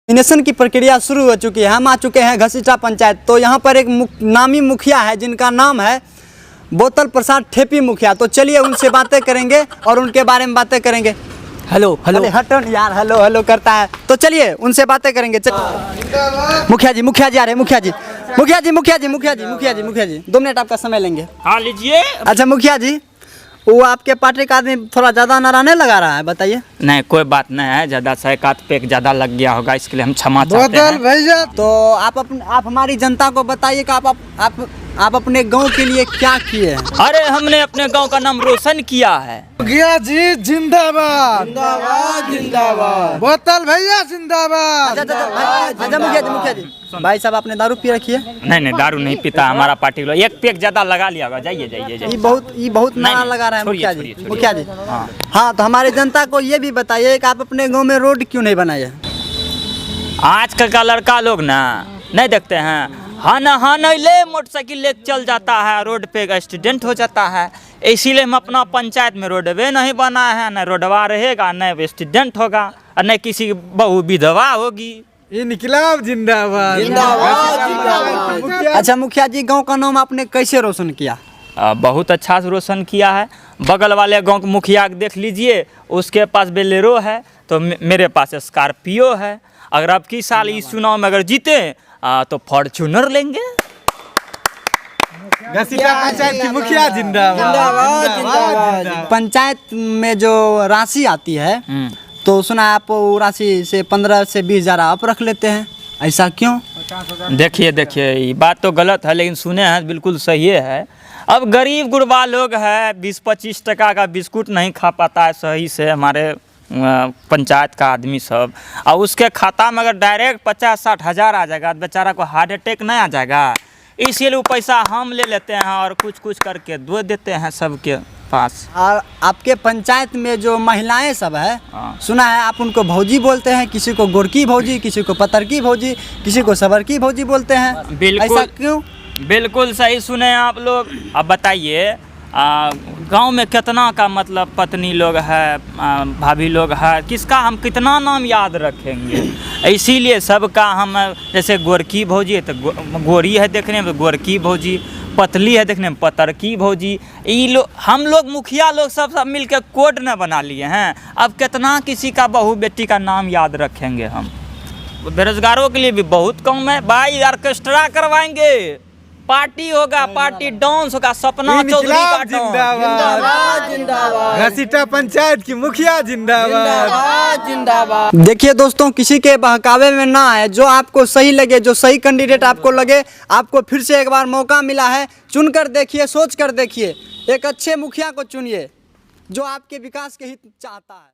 Nomination की प्रक्रिया शुरू हो चुकी है। हम आ चुके हैं घसीटा पंचायत। तो यहाँ पर एक नामी मुखिया है जिनका नाम है बोतल प्रसाद ठेपी मुखिया। तो चलिए उनसे बातें करेंगे और उनके बारे में बातें करेंगे। हेलो हेलो हटो यार, हेलो हेलो करता है। तो चलिए उनसे बातें करेंगे। मुखिया जी आ रहे हैं। मुखिया जी 2 मिनट आपका समय लेंगे। हाँ लीजिए। अच्छा मुखिया जी, वो आपके पार्टी का आदमी थोड़ा ज़्यादा नाराने लगा रहा है, बताइए। नहीं कोई बात नहीं है, ज़्यादा सा एक आध पेक ज़्यादा लग गया होगा, इसके लिए हम क्षमा चाहते हैं। भैया तो आप हमारी जनता को बताइए कि आप अपने गांव के लिए क्या किए हैं। अरे हमने अपने गांव का नाम रोशन किया है। मुखिया जी जिंदाबाद जिंदाबाद जिंदाबाद, बोतल भैया जिंदाबाद। अच्छा मुखिया जी भाई साहब आपने दारू पी रखी है? नहीं दारू नहीं पीता हमारा पार्टी वाला। एक पेक ज़्यादा लगा लिया होगा। जाइए। ये बहुत नारा लगा रहा है मुखिया जी। हाँ तो हमारे जनता को ये भी बताइए कि आप अपने गाँव में रोड क्यों नहीं बनाए? आजकल का लड़का लोग ना नहीं देखते हैं, हाँ नहीं ले मोटरसाइकिल ले चल जाता है, रोड पे एक्सीडेंट हो जाता है। इसीलिए हम अपना पंचायत में रोडवे नहीं बनाए हैं। न रोडवा रहेगा, न एक्सीडेंट होगा, और न किसी की बहू विधवा होगी। इनकलाब जिंदाबाद जिंदाबाद। अच्छा मुखिया जी, गांव का नाम आपने कैसे रोशन किया? बहुत अच्छा से रोशन किया है। बगल वाले गांव के मुखिया देख लीजिए, उसके पास बेलेरो है तो मेरे पास स्कॉर्पियो है। अगर अब की साल इस चुनाव में अगर जीते तो फॉर्च्यूनर लेंगे। पंचायत की मुखिया जिंदाबाद। पंचायत में जो राशि आती है तो सुना है आप वो राशि से 15 से 20 हज़ार आप रख लेते हैं, ऐसा क्यों? देखिए ये बात तो गलत है, लेकिन सुने हैं बिल्कुल सही है। अब गरीब गुरबा लोग है, 20-25 टका का बिस्कुट नहीं खा पाता है सही से हमारे पंचायत का आदमी सब, और उसके खाता में अगर डायरेक्ट 50-60 हज़ार आ जाएगा तो बेचारा को हार्ट अटैक नहीं आ जाएगा। इसीलिए वो पैसा हम ले लेते हैं और कुछ करके दे देते हैं सबके पास। और आपके पंचायत में जो महिलाएं सब है, सुना है आप उनको भौजी बोलते हैं, किसी को गोरकी भौजी, किसी को पतर की भौजी, किसी को सबर की भौजी बोलते हैं, बिल्कुल ऐसा क्यों? बिल्कुल सही सुने हैं आप लोग। अब बताइए गांव में कितना का मतलब पत्नी लोग है, भाभी लोग है, किसका हम कितना नाम याद रखेंगे। इसीलिए सबका हम, जैसे गोरकी भौजी है तो गोरी है देखने में, तो गोरकी भौजी, पतली है देखने में पतर की भौजी। हम लोग मुखिया लोग सब मिल के कोड न बना लिए हैं। अब कितना किसी का बहू बेटी का नाम याद रखेंगे हम। बेरोजगारों के लिए भी बहुत कम है भाई। ऑर्केस्ट्रा करवाएंगे, पार्टी होगा, पार्टी डांस होगा, सपना चौधरी का जिंदाबाद जिंदाबाद। घसीटा पंचायत की मुखिया जिंदाबाद जिंदाबाद। देखिए दोस्तों, किसी के बहकावे में ना आए, जो आपको सही लगे, जो सही कैंडिडेट आपको लगे, आपको फिर से एक बार मौका मिला है, चुनकर देखिए, सोच कर देखिए, एक अच्छे मुखिया को चुनिए जो आपके विकास के हित चाहता है।